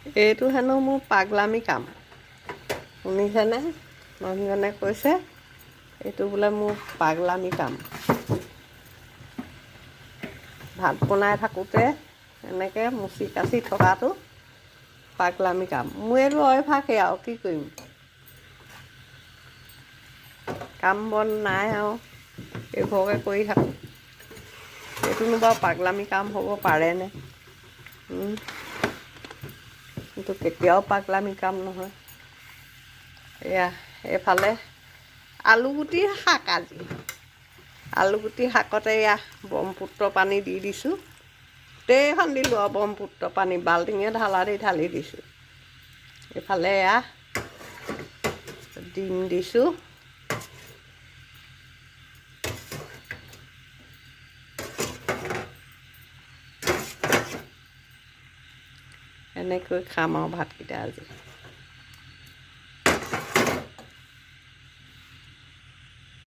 এইটো হেনো মোৰ পাগলামি কাম শুনিছেনে মানুহজনে কৈছে এইটো বোলে মোৰ পাগলামি কাম ভাত বনাই থাকোঁতে এনেকৈ মুচি কাচি থকাটো পাগলামি কাম মোৰ এইটো অভ্যাসেই আৰু কি কৰিম কাম বন নাই আৰু এইবোৰকে কৰি থাকোঁ এইটোনো বাৰু পাগলামি কাম হ'ব পাৰেনে কিন্তু কেতিয়াও পাগলামি কাম নহয় এয়া এইফালে আলুগুটিৰ শাক আজি আলুগুটি শাকতে এয়া ব্ৰহ্মপুত্ৰ পানী দি দিছোঁ গোটেইখন দিলোঁ আৰু ব্ৰহ্মপুত্ৰ পানী বাল্টিঙে ঢালি দিছোঁ এইফালে এয়া ডিম দিছোঁ এনেকৈ খাম আৰু ভাতকেইটা আজি